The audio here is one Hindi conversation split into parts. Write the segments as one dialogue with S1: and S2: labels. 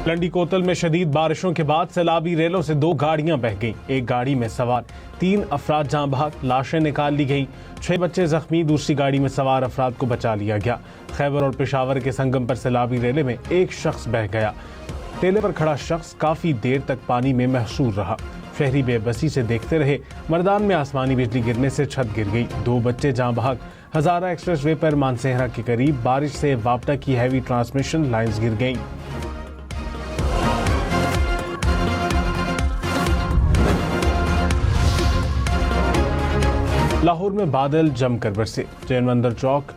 S1: लंडी कोतल में शदीद बारिशों के बाद सैलाबी रेलों से 2 गाड़ियां बह गईं। एक गाड़ी में सवार 3 अफराद जाँ बहक, लाशें निकाल ली गईं। 6 बच्चे जख्मी, दूसरी गाड़ी में सवार अफराद को बचा लिया गया। खैबर और पेशावर के संगम पर सैलाबी रेले में एक शख्स बह गया। टेले पर खड़ा शख्स काफी देर तक पानी में महसूर रहा। शहरी बेबसी से देखते रहे। मर्दान में आसमानी बिजली गिरने से छत गिर गई। 2 बच्चे जाँ बहक। हजारा एक्सप्रेस वे पर मानसेहरा के करीब बारिश से वापटा की हैवी ट्रांसमिशन लाइन्स गिर गईं। लाहौर में बादल जमकर बरसे। जैनबंदर चौक,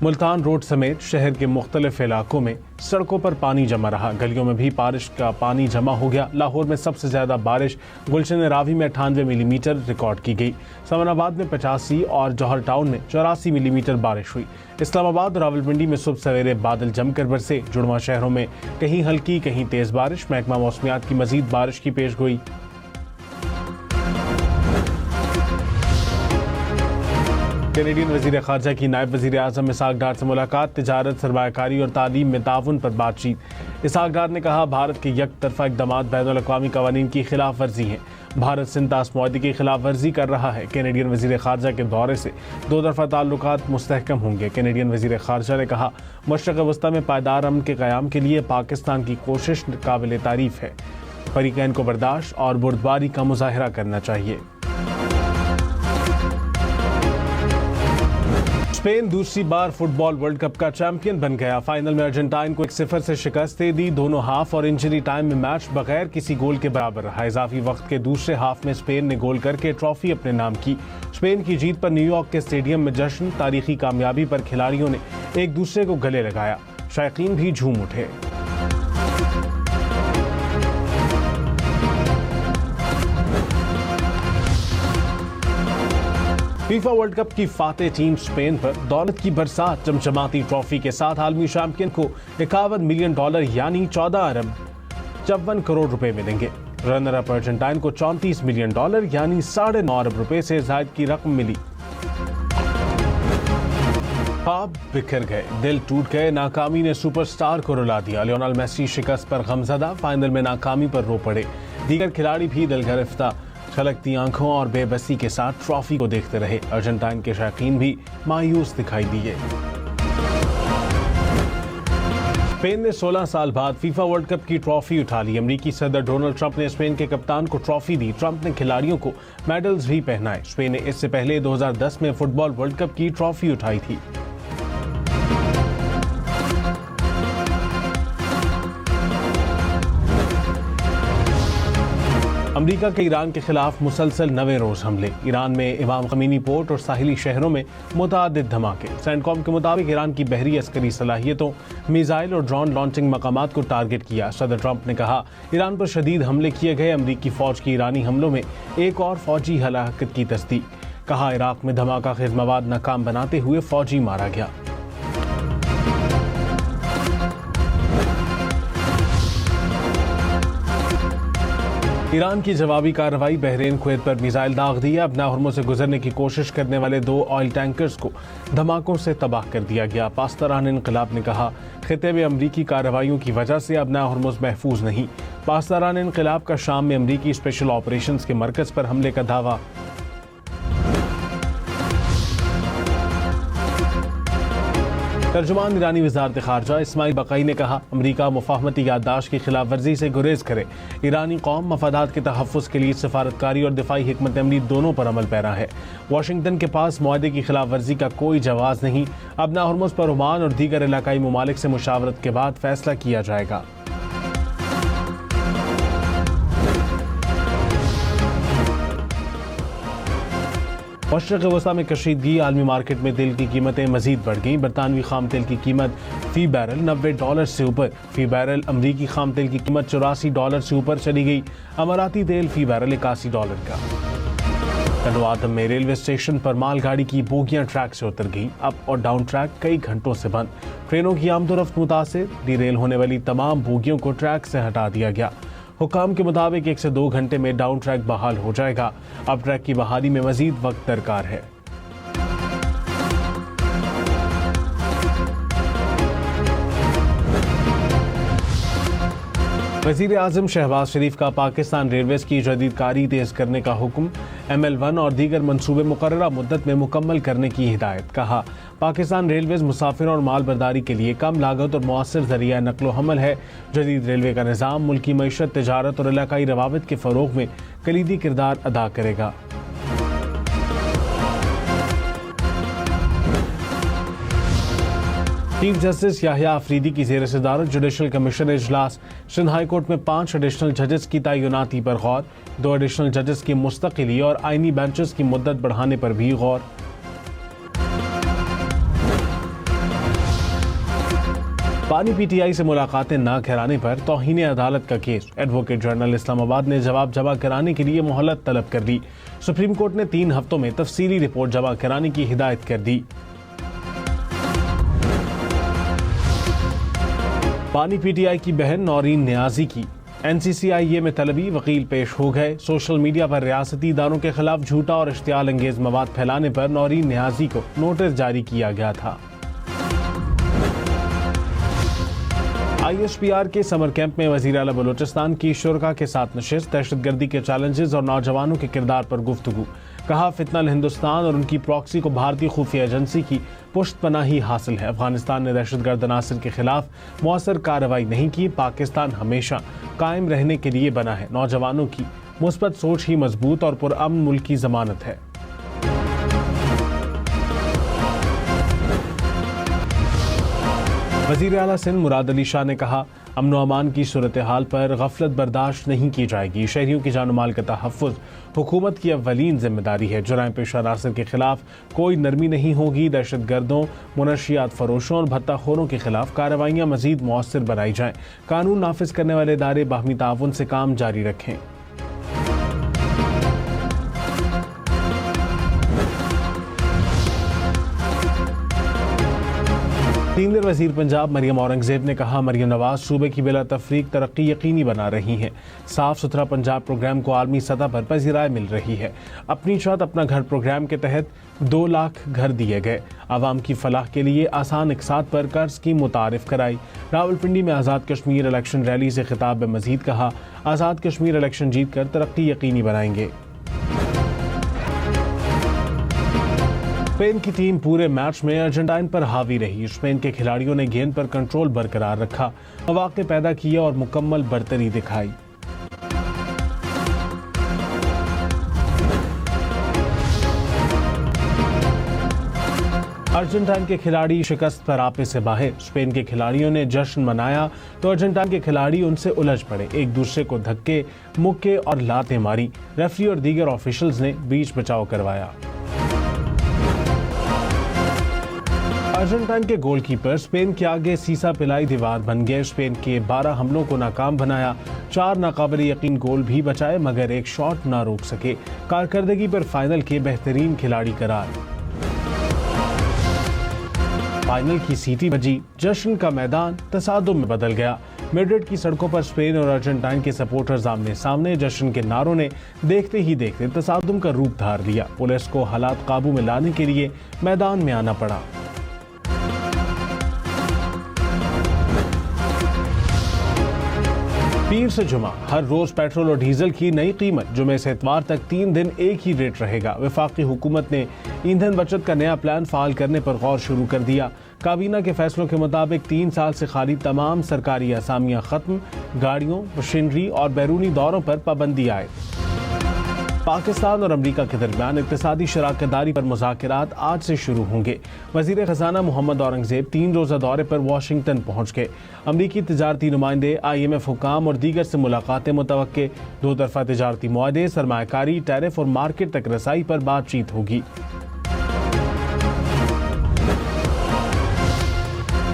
S1: मुल्तान रोड समेत शहर के मुख्तलिफ इलाकों में सड़कों पर पानी जमा रहा। गलियों में भी बारिश का पानी जमा हो गया। लाहौर में सबसे ज्यादा बारिश गुलशन रावी में 98 मिलीमीटर रिकॉर्ड की गई। समनाबाद में 85 और जौहर टाउन में 84 मिलीमीटर बारिश हुई। इस्लामाबाद और रावलपिंडी में सुबह सवेरे बादल जमकर बरसे। जुड़वा शहरों में कहीं हल्की कहीं तेज बारिश। महकमा मौसमियात की मजीद बारिश की पेशगोई। कैनेडियन वजीर खारजा की नायब वजीर आजम इसहाक डार से मुलाकात। तिजारत, सरमायाकारी और तालीम में ताउन पर बातचीत। इसहाक डार ने कहा, भारत के यक तरफा इक़दामात बैनुल अक़वामी क़वानीन की खिलाफ वर्जी हैं। भारत सिंध तास्मुआदी की खिलाफ वर्जी कर रहा है। कैनेडियन वजीर खारजा के दौरे से 2 तरफा ताल्लुकात मुस्तहकम होंगे। कैनेडियन वजीर खारजा ने कहा, मशरक़ वस्ता में पायदार अमन के क़याम के लिए पाकिस्तान की कोशिश काबिल तारीफ है। फरीक़ैन को बर्दाश्त और बुर्दबारी का मुजाहरा करना चाहिए। स्पेन दूसरी बार फुटबॉल वर्ल्ड कप का चैंपियन बन गया। फाइनल में अर्जेंटाइन को 1-0 से शिकस्त दे दी। दोनों हाफ और इंजरी टाइम में मैच बगैर किसी गोल के बराबर रहा। इजाफी वक्त के दूसरे हाफ में स्पेन ने गोल करके ट्रॉफी अपने नाम की। स्पेन की जीत पर न्यूयॉर्क के स्टेडियम में जश्न। तारीखी कामयाबी पर खिलाड़ियों ने एक दूसरे को गले लगाया। शायकीन भी झूम उठे। फीफा वर्ल्ड कप की फातेह टीम स्पेन पर दौलत की बरसात। चमचमाती ट्रॉफी के साथ आलमी चैंपियन को $51 मिलियन यानी 14 अरब 54 करोड़ रुपए मिलेंगे। रनर अप अर्जेंटाइन को $34 मिलियन यानी 9.5 अरब रुपए से ज्यादा की रकम मिली। ख्वाब बिखर गए, दिल टूट गए। नाकामी ने सुपरस्टार को रुला दिया। लियोनेल मेसी शिकस्त पर गमज़दा, फाइनल में नाकामी पर रो पड़े। दीगर खिलाड़ी भी दिल गिरफ्ता छलकती आंखों और बेबसी के साथ ट्रॉफी को देखते रहे। अर्जेंटाइन के शौकीन भी मायूस दिखाई दिए। स्पेन ने 16 साल बाद फीफा वर्ल्ड कप की ट्रॉफी उठा ली। अमेरिकी सदर डोनाल्ड ट्रंप ने स्पेन के कप्तान को ट्रॉफी दी। ट्रंप ने खिलाड़ियों को मेडल्स भी पहनाए। स्पेन ने इससे पहले 2010 में फुटबॉल वर्ल्ड कप की ट्रॉफी उठाई थी। अमेरिका के ईरान के खिलाफ मुसलसल 9वें रोज हमले। ईरान में इमाम खमीनी पोर्ट और साहिली शहरों में मुतअद्दिद धमाके। सेंटकॉम के मुताबिक ईरान की बहरी अस्करी सलाहियतों, मिसाइल और ड्रोन लॉन्चिंग मकामात को टारगेट किया। सदर ट्रंप ने कहा, ईरान पर शदीद हमले किए गए। अमेरिकी फौज की ईरानी हमलों में एक और फौजी हलाकत की तस्दीक। कहा, इराक में धमाका खेज मवाद नाकाम बनाते हुए फौजी मारा गया। ईरान की जवाबी कार्रवाई। बहरीन कुवैत पर मिसाइल दाग दिया। अपना हुर्मुज़ से गुजरने की कोशिश करने वाले 2 ऑयल टैंकर्स को धमाकों से तबाह कर दिया गया। पास्तारान इनकलाब ने कहा, खिते में अमरीकी कार्रवाइयों की वजह से अपना हुर्मुज़ महफूज नहीं। पास्तारान इनकलाब का शाम में अमरीकी स्पेशल ऑपरेशंस के मरकज पर हमले का दावा। तर्जुमान ईरानी वज़ारत ख़ारजा इस्माइल बक़ई ने कहा, अमरीका मुफ़ाहमती याददाश्त की खिलाफ वर्जी से गुरेज करे। ईरानी कौम मफादात के तहफ़्फ़ुज़ के लिए सफारतकारी और दिफाई हिकमत अमली दोनों पर अमल पैरा है। वाशिंगटन के पास मुआहदे की खिलाफ वर्जी का कोई जवाज़ नहीं। अपना हुर्मुज़ पर ओमान और दीगर इलाकाई ममालिक से मुशावरत के बाद फैसला किया जाएगा। मशरक़ वस्ता में कशीदगी। आलमी मार्केट में तेल की कीमतें मजीद बढ़ गईं। बरतानवी खाम तेल की कीमत फ़ी बैरल $90 से ऊपर। फ़ी बैरल अमरीकी खाम तेल की कीमत $84 से ऊपर चली गई। अमाराती तेल फ़ी बैरल $81 का। तनवातम में रेलवे स्टेशन पर मालगाड़ी की बोगियां ट्रैक से उतर गईं। अप और डाउन ट्रैक कई घंटों से बंद। ट्रेनों की आमदोरफ्त मुतासिर। डीरेल होने वाली तमाम बोगियों को ट्रैक से हटा दिया गया। हुकाम के मुताबिक 1 से 2 घंटे में डाउन ट्रैक बहाल हो जाएगा। अब ट्रैक की बहाली में मजीद वक्त दरकार है। वज़ीर आज़म शहबाज शरीफ का पाकिस्तान रेलवेज़ की जदीदकारी तेज़ करने का हुक्म, ML1 और दीगर मनसूबे मुकर्ररा मुद्दत में मुकम्मल करने की हिदायत। कहा, पाकिस्तान रेलवेज़ मुसाफिरों और माल बर्दारी के लिए कम लागत और मौसर ज़रिया नकलो हमल है। जदीद रेलवे का निज़ाम मुल्की मईशत, तिजारत और इलाकाई रवाबित के फ़रोग़ में कलीदी किरदार अदा करेगा। चीफ जस्टिस याहिया अफरीदी की ज़ेर सदारत जुडिशल कमीशन इजलास। सिंध हाई कोर्ट में 5 एडिशनल जजेस की तैनाती पर गौर। 2 एडिशनल जजेस की मुस्तकिली और आइनी बेंचेस की मुद्दत बढ़ाने पर भी गौर। पानी PTI से मुलाकातें ना कराने पर तौहीन अदालत का केस। एडवोकेट जनरल इस्लामाबाद ने जवाब जमा कराने के लिए मोहलत तलब कर दी। सुप्रीम कोर्ट ने 3 हफ्तों में तफसीली रिपोर्ट जमा कराने की हिदायत कर दी। पानी PTI की बहन नौरीन नियाजी की NCCIA में तलबी, वकील पेश हो गए। सोशल मीडिया पर रियासती इदारों के खिलाफ झूठा और इश्तियाल अंगेज मवाद फैलाने पर नौरीन नियाजी को नोटिस जारी किया गया था। ISPR के समर कैंप में वज़ीर आला बलूचिस्तान की शुरा के साथ नशिस्त। दहशतगर्दी के चैलेंजेस और नौजवानों के किरदार पर गुफ्तगू। कहा, फितनल हिंदुस्तान और उनकी प्रॉक्सी को भारतीय खुफिया एजेंसी की पुष्ट पनाही हासिल है। अफगानिस्तान ने दहशतगर्द अनासर के खिलाफ मौसर कार्रवाई नहीं की। पाकिस्तान हमेशा कायम रहने के लिए बना है। नौजवानों की मुस्बत सोच ही मजबूत और पुरअमन मुल्क की जमानत है। वज़ीर आला सिंध मुराद अली शाह ने कहा, अमन व अमान की सूरत हाल पर गफलत बर्दाश्त नहीं की जाएगी। शहरियों की जान माल का तहफ़्फ़ुज़ हुकूमत की अव्वलीन जिम्मेदारी है। जुराइम पेशा अनासर के खिलाफ कोई नरमी नहीं होगी। दहशत गर्दों, मुनशियात फरोशों और भत्ताखोरों के खिलाफ कार्रवाइयाँ मज़ीद मौसर बनाई जाएँ। कानून नाफिज करने वाले इदारे बाहमी ताउन से काम जारी रखें। सीनियर वज़ीर पंजाब मरियम औरंगज़ेब ने कहा, मरियम नवाज सूबे की बिला तफरीक तरक्की यकीनी बना रही हैं। साफ सुथरा पंजाब प्रोग्राम को आलमी सतह पर पज़ीराई मिल रही है। अपनी छत अपना घर प्रोग्राम के तहत 2 लाख घर दिए गए। आवाम की फलाह के लिए आसान इकसात पर कर्ज की मुतारिफ कराई। रावलपिंडी में आज़ाद कश्मीर इलेक्शन रैली से खिताब में मजीद कहा, आज़ाद कश्मीर इलेक्शन जीत कर तरक्की यकीनी बनाएंगे। स्पेन की टीम पूरे मैच में अर्जेंटाइन पर हावी रही। स्पेन के खिलाड़ियों ने गेंद पर कंट्रोल बरकरार रखा, मौके पैदा किए और मुकम्मल बर्तरी दिखाई। अर्जेंटाइन के खिलाड़ी शिकस्त पर आपे से बाहर। स्पेन के खिलाड़ियों ने जश्न मनाया तो अर्जेंटाइन के खिलाड़ी उनसे उलझ पड़े। एक दूसरे को धक्के, मुक्के और लातें मारी। रेफरी और दीगर ऑफिशियल्स ने बीच बचाव करवाया। अर्जेंटाइन के गोलकीपर स्पेन के आगे सीसा पिलाई दीवार बन गए। स्पेन के 12 हमलों को नाकाम बनाया। 4 नाकाबिले यकीन गोल भी बचाए मगर एक शॉट ना रोक सके। कारकर्दगी पर फाइनल के बेहतरीन खिलाड़ी करार। फाइनल की सीटी बजी, जश्न का मैदान तसादुम में बदल गया। मैड्रिड की सड़कों पर स्पेन और अर्जेंटाइन के सपोर्टर्स आमने सामने। जश्न के नारों ने देखते ही देखते तसादुम का रूप धार लिया। पुलिस को हालात काबू में लाने के लिए मैदान में आना पड़ा। पीर से जुमा, हर रोज पेट्रोल और डीजल की नई कीमत। जुमे से इतवार तक 3 दिन एक ही रेट रहेगा। वफाकी हुकूमत ने ईंधन बचत का नया प्लान फाल करने पर गौर शुरू कर दिया। काबीना के फैसलों के मुताबिक 3 साल से खाली तमाम सरकारी असामियां खत्म। गाड़ियों, मशीनरी और बैरूनी दौरों पर पाबंदी आए। पाकिस्तान और अमरीका के दरमियान इक्तिसादी शराकतदारी पर मुज़ाकरात आज से शुरू होंगे। वज़ीर ख़ज़ाना मोहम्मद औरंगज़ेब 3 रोज़ा दौरे पर वाशिंगटन पहुँच गए। अमरीकी तिजारती नुमाइंदे, IMF हुकाम और दीगर से मुलाकातें मुतवक्के। 2 तरफ़ा तिजारती मुआहदे, सरमायाकारी, टैरिफ और मार्केट तक रसाई पर बातचीत होगी।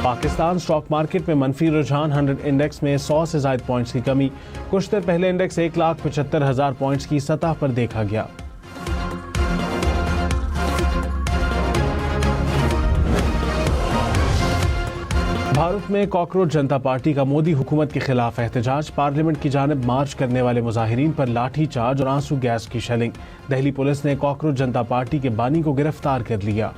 S1: पाकिस्तान स्टॉक मार्केट में मनफी रुझान। 100 इंडेक्स में 100 से ज़ायद पॉइंट्स की कमी। कुछ देर पहले इंडेक्स 1,75,000 पॉइंट्स की सतह पर देखा गया। भारत में कॉकरोच जनता पार्टी का मोदी हुकूमत के खिलाफ एहतजाज। पार्लियामेंट की जानिब मार्च करने वाले मुजाहिरीन पर लाठी चार्ज और आंसू गैस की शेलिंग। दिल्ली पुलिस ने कॉकरोच जनता पार्टी के बानी को गिरफ्तार कर लिया।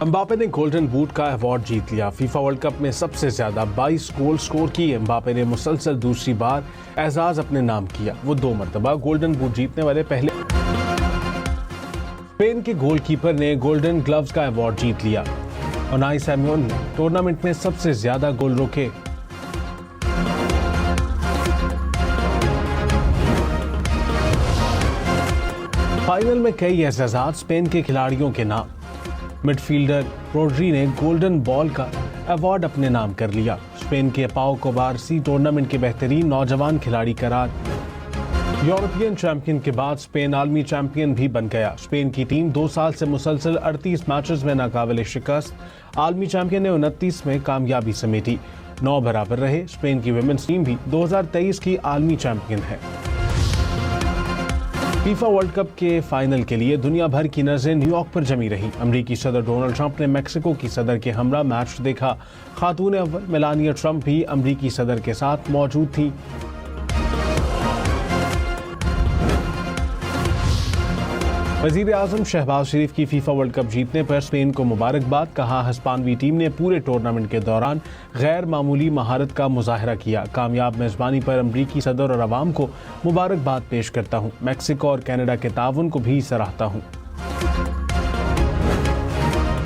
S1: एम्बापे ने गोल्डन बूट का अवार्ड जीत लिया। फीफा वर्ल्ड कप में सबसे ज्यादा 22 गोल स्कोर किए एम्बापे ने मुसलसल दूसरी बार एजाज अपने नाम किया। वो 2 मरतबा गोल्डन बूट जीतने वाले पहले। स्पेन के गोलकीपर ने गोल्डन ग्लव्स का अवार्ड जीत लिया। उनाई सिमोन ने टूर्नामेंट में सबसे ज्यादा गोल रोके। फाइनल में कई एजाज़ात स्पेन के खिलाड़ियों के नाम। मिडफील्डर रोड्री ने गोल्डन बॉल का अवार्ड अपने नाम कर लिया। स्पेन के पाओ कोबारसी टूर्नामेंट के बेहतरीन नौजवान खिलाड़ी करार। यूरोपियन चैंपियन के बाद स्पेन आलमी चैंपियन भी बन गया। स्पेन की टीम 2 साल से मुसलसल 38 मैचेस में नाकाबिले शिकस्त। आलमी चैंपियन ने 29 में कामयाबी समेटी। 9 बराबर रहे। स्पेन की वुमेन्स टीम भी 2023 की आलमी चैंपियन है। फीफा वर्ल्ड कप के फाइनल के लिए दुनिया भर की नजरें न्यूयॉर्क पर जमी रही। अमेरिकी सदर डोनाल्ड ट्रंप ने मैक्सिको की सदर के हमरा मैच देखा। खातून अव्वल मेलानिया ट्रंप भी अमेरिकी सदर के साथ मौजूद थी। वजीर आजम शहबाज शरीफ की फीफा वर्ल्ड कप जीतने पर स्पेन को मुबारकबाद। कहा, हिस्पानवी टीम ने पूरे टूर्नामेंट के दौरान गैर मामूली महारत का मुजाहरा किया। कामयाब मेजबानी पर अमरीकी सदर और अवाम को मुबारकबाद पेश करता हूँ। मैक्सिको और कनाडा के ताउन को भी सराहता हूँ।